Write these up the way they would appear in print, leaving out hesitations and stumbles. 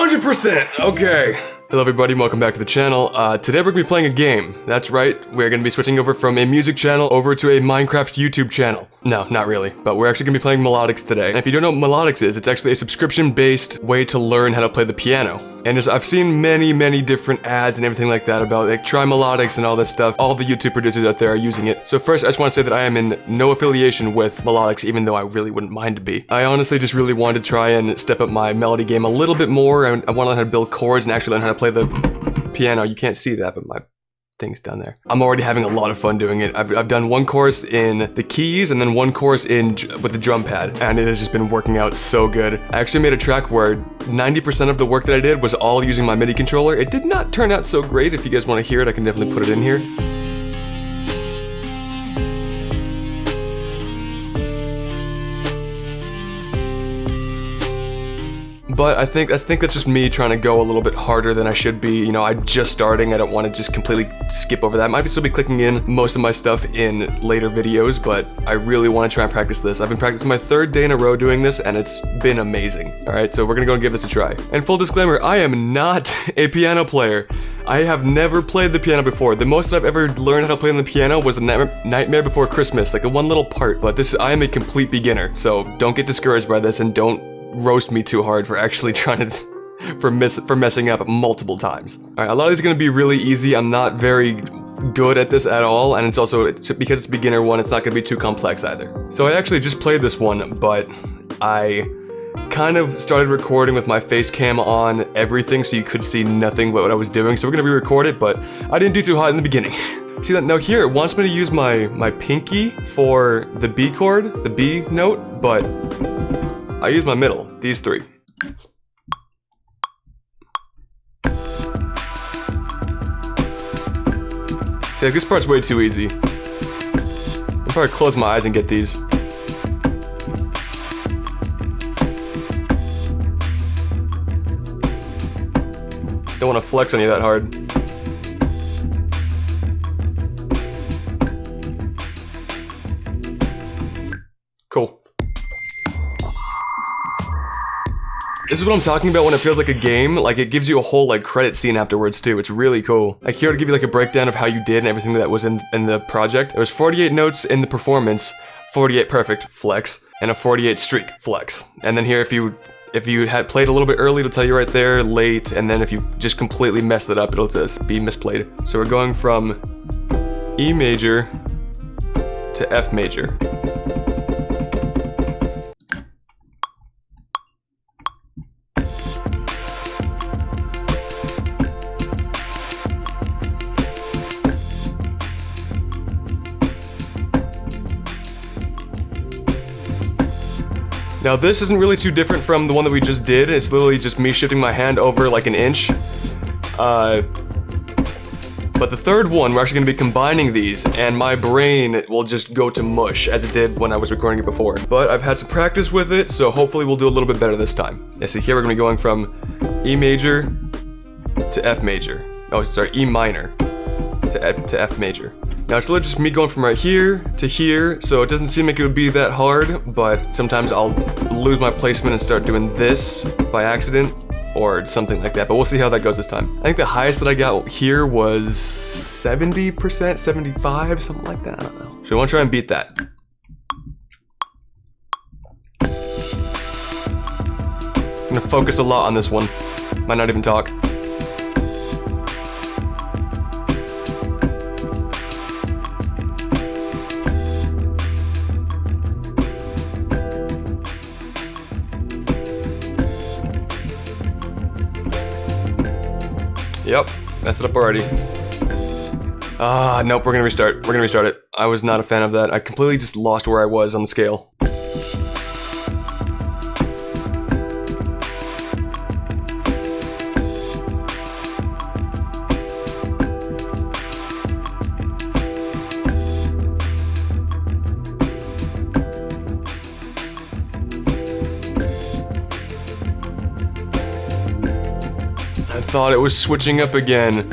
100%! Okay. Hello everybody, welcome back to the channel. Today we're gonna be playing a game. That's right, we're gonna be switching over from a music channel over to a Minecraft YouTube channel. No, not really, but we're actually gonna be playing Melodics today. And if you don't know what Melodics is, it's actually a subscription-based way to learn how to play the piano. And I've seen many different ads and everything like that about like try Melodics and all this stuff. All the YouTube producers out there are using it. So first, I just want to say that I am in no affiliation with Melodics, even though I really wouldn't mind to be. I honestly just really wanted to try and step up my melody game a little bit more. I want to learn how to build chords and actually learn how to play the piano. You can't see that, but my things down there. I'm already having a lot of fun doing it. I've done one course in the keys and then one course with the drum pad, and it has just been working out so good. I actually made a track where 90% of the work that I did was all using my MIDI controller. It did not turn out so great. If you guys want to hear it, I can definitely put it in here. But I think that's just me trying to go a little bit harder than I should be. You know, I'm just starting. I don't want to just completely skip over that. I might still be clicking in most of my stuff in later videos, but I really want to try and practice this. I've been practicing my third day in a row doing this, and it's been amazing. All right, so we're gonna go and give this a try. And full disclaimer, I am not a piano player. I have never played the piano before. The most I've ever learned how to play on the piano was the Nightmare Before Christmas, like a one little part. But I am a complete beginner, so don't get discouraged by this and don't roast me too hard for actually trying to for messing up multiple times. All right, a lot of these are gonna be really easy. I'm not very good at this at all, and it's because it's beginner one, it's not gonna be too complex either. So I actually just played this one, but I kind of started recording with my face cam on everything, so you could see nothing but what I was doing. So we're gonna re-record it, but I didn't do too hot in the beginning. See that? Now here, it wants me to use my pinky for the B chord, the B note, but I use my middle, these three. See, this part's way too easy. I'll probably close my eyes and get these. Don't want to flex on you that hard. Cool. This is what I'm talking about when it feels like a game. Like, it gives you a whole, like, credit scene afterwards, too. It's really cool. Like, here to give you, like, a breakdown of how you did and everything that was in the project. There was 48 notes in the performance, 48 perfect, flex, and a 48 streak, flex. And then here, if you had played a little bit early, it'll tell you right there, late, and then if you just completely messed it up, it'll just be misplayed. So we're going from E major to F major. Now this isn't really too different from the one that we just did. It's literally just me shifting my hand over like an inch. But the third one, we're actually gonna be combining these, and my brain will just go to mush as it did when I was recording it before. But I've had some practice with it, so hopefully we'll do a little bit better this time. Yeah, see here we're gonna be going from E major to F major. Oh, sorry, E minor to F major. Now it's really just me going from right here to here, so it doesn't seem like it would be that hard, but sometimes I'll lose my placement and start doing this by accident, or something like that, but we'll see how that goes this time. I think the highest that I got here was 70%, 75, something like that, I don't know. So we wanna try and beat that. I'm gonna focus a lot on this one. Might not even talk. Yep, messed it up already. Nope, we're gonna restart. We're gonna restart it. I was not a fan of that. I completely just lost where I was on the scale. I thought it was switching up again.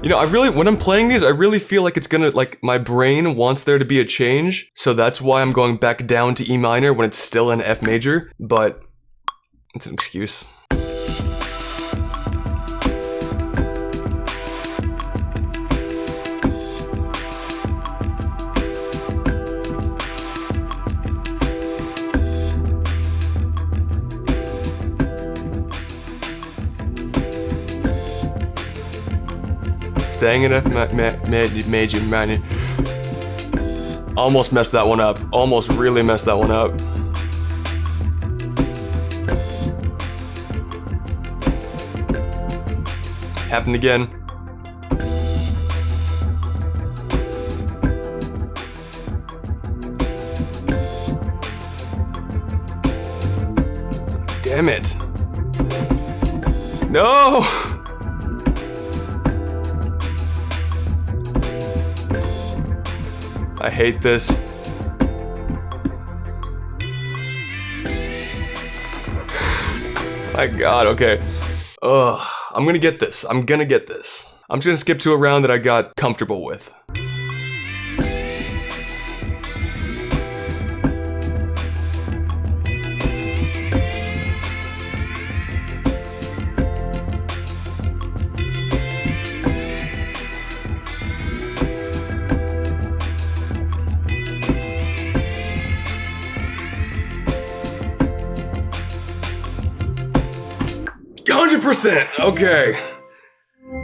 You know, when I'm playing these, I really feel like it's gonna, like, my brain wants there to be a change, so that's why I'm going back down to E minor when it's still in F major, but it's an excuse. Staying in F major minor. Almost messed that one up. Almost really messed that one up. Happened again. Damn it. No! I hate this. My God, okay. Ugh, I'm gonna get this. I'm gonna get this. I'm just gonna skip to a round that I got comfortable with. Okay.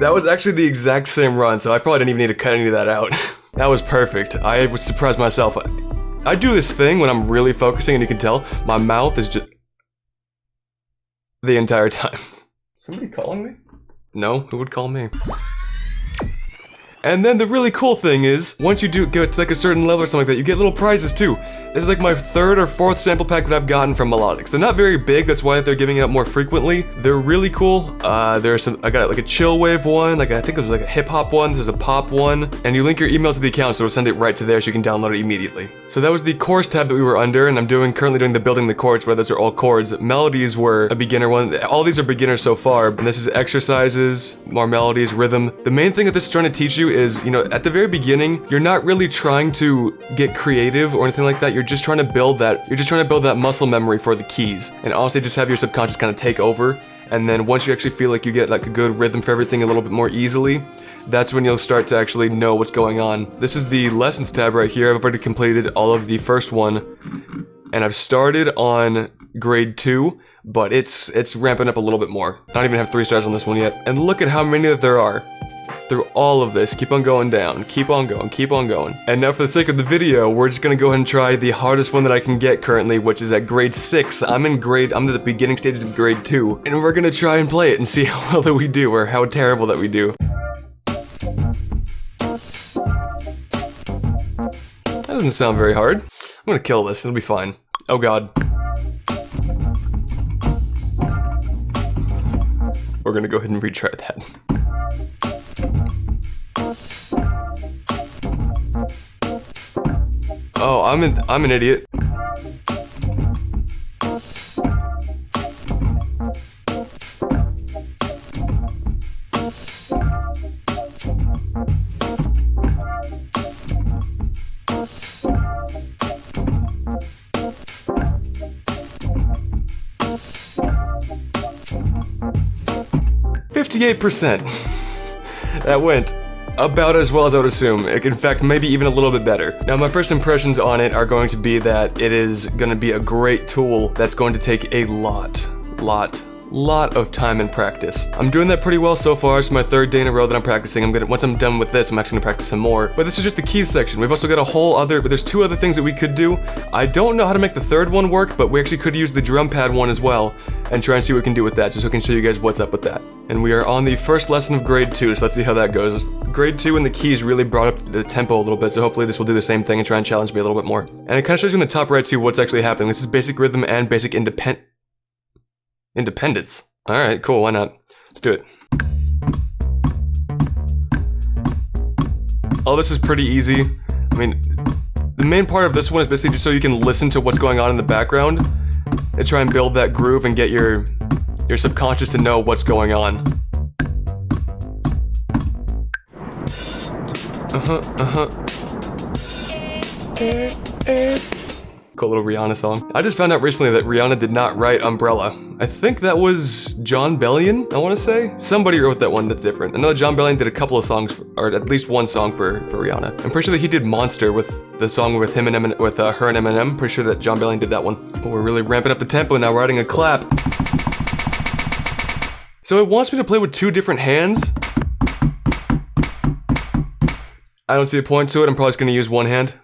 That was actually the exact same run, so I probably didn't even need to cut any of that out. That was perfect. I was surprised myself. I do this thing when I'm really focusing, and you can tell my mouth is just the entire time. Somebody calling me? No, who would call me? And then the really cool thing is, once you do get to like a certain level or something like that, you get little prizes too. This is like my 3rd or 4th sample pack that I've gotten from Melodics. They're not very big, that's why they're giving it out more frequently. They're really cool. There's some, I got like a chill wave one, like I think there's like a hip hop one, there's a pop one, and you link your email to the account so it'll send it right to there so you can download it immediately. So that was the chorus tab that we were under, and I'm currently doing the building the chords, where those are all chords. Melodies were a beginner one. All these are beginners so far, and this is exercises, more melodies, rhythm. The main thing that this is trying to teach you is, you know, at the very beginning, you're not really trying to get creative or anything like that. You're just trying to build that muscle memory for the keys, and honestly just have your subconscious kind of take over. And then once you actually feel like you get like a good rhythm for everything a little bit more easily, that's when you'll start to actually know what's going on. This is the lessons tab right here. I've already completed all of the first one, and I've started on grade 2, but it's ramping up a little bit more. I don't even have 3 stars on this one yet, and look at how many that there are. Through all of this, keep on going down, keep on going, keep on going. And now for the sake of the video, we're just gonna go ahead and try the hardest one that I can get currently, which is at grade 6. I'm at the beginning stages of grade 2, and we're gonna try and play it and see how well that we do, or how terrible that we do. That doesn't sound very hard. I'm gonna kill this, it'll be fine. Oh God. We're gonna go ahead and retry that. Oh, I'm an idiot. %. That went about as well as I would assume. In fact, maybe even a little bit better. Now, my first impressions on it are going to be that it is going to be a great tool that's going to take a lot of time and practice. I'm doing that pretty well so far. It's my 3rd day in a row that I'm practicing. Once I'm done with this, I'm actually gonna practice some more. But this is just the keys section. We've also got a whole other, but there's 2 other things that we could do. I don't know how to make the 3rd one work, but we actually could use the drum pad one as well and try and see what we can do with that, just so I can show you guys what's up with that. And we are on the first lesson of grade 2, so let's see how that goes. Grade 2 and the keys really brought up the tempo a little bit, so hopefully this will do the same thing and try and challenge me a little bit more. And it kind of shows you in the top right too what's actually happening. This is basic rhythm and basic independence. Alright, cool, why not? Let's do it. All this is pretty easy. I mean, the main part of this one is basically just so you can listen to what's going on in the background and try and build that groove and get your subconscious to know what's going on. Cool little Rihanna song. I just found out recently that Rihanna did not write Umbrella. I think that was John Bellion, I want to say? Somebody wrote that one that's different. I know that John Bellion did a couple of songs, or at least one song for Rihanna. I'm pretty sure that he did Monster with the song with him and her and Eminem. Pretty sure that John Bellion did that one. Oh, we're really ramping up the tempo now, writing a clap. So it wants me to play with 2 different hands. I don't see a point to it. I'm probably just gonna use one hand.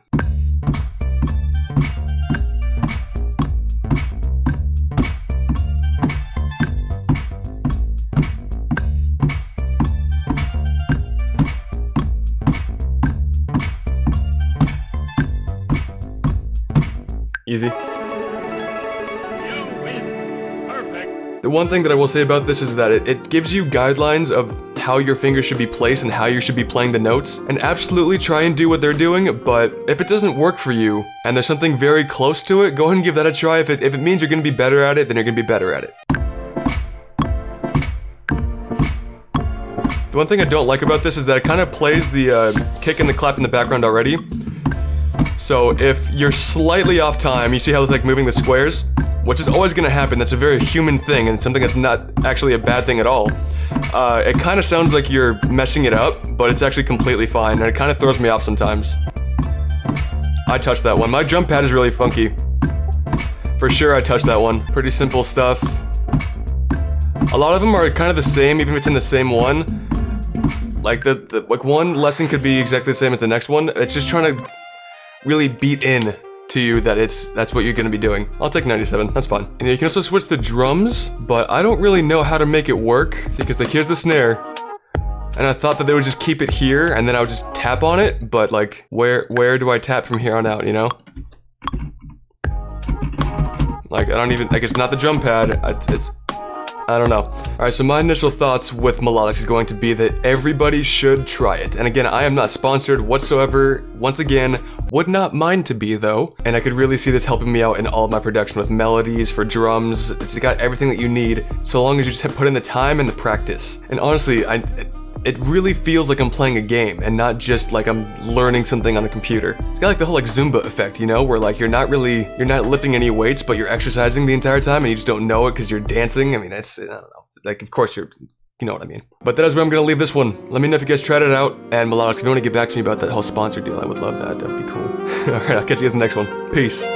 Easy. The one thing that I will say about this is that it gives you guidelines of how your fingers should be placed and how you should be playing the notes, and absolutely try and do what they're doing, but if it doesn't work for you, and there's something very close to it, go ahead and give that a try. If it means you're gonna be better at it, then you're gonna be better at it. The one thing I don't like about this is that it kind of plays the kick and the clap in the background already. So if you're slightly off time, you see how it's like moving the squares? Which is always gonna happen. That's a very human thing, and it's something that's not actually a bad thing at all. It kind of sounds like you're messing it up, but it's actually completely fine, and it kind of throws me off sometimes. I touched that one. My drum pad is really funky. For sure I touched that one. Pretty simple stuff. A lot of them are kind of the same, even if it's in the same one. Like like one lesson could be exactly the same as the next one. It's just trying to really beat in to you that that's what you're gonna be doing. I'll take 97, that's fine. And you can also switch the drums, but I don't really know how to make it work. See, because like here's the snare, and I thought that they would just keep it here, and then I would just tap on it, but like, where do I tap from here on out, you know? Like, I don't even, like, it's not the drum pad, I don't know. Alright, so my initial thoughts with Melodics is going to be that everybody should try it. And again, I am not sponsored whatsoever. Once again, would not mind to be though. And I could really see this helping me out in all of my production with melodies, for drums. It's got everything that you need, so long as you just put in the time and the practice. And honestly, it really feels like I'm playing a game and not just like I'm learning something on a computer. It's got like the whole like Zumba effect, you know, where like you're not lifting any weights, but you're exercising the entire time and you just don't know it because you're dancing. I mean, I don't know. It's like, of course you know what I mean. But that is where I'm gonna leave this one. Let me know if you guys tried it out, and Melodics, if you want to get back to me about that whole sponsor deal, I would love that. That'd be cool. Alright, I'll catch you guys in the next one. Peace.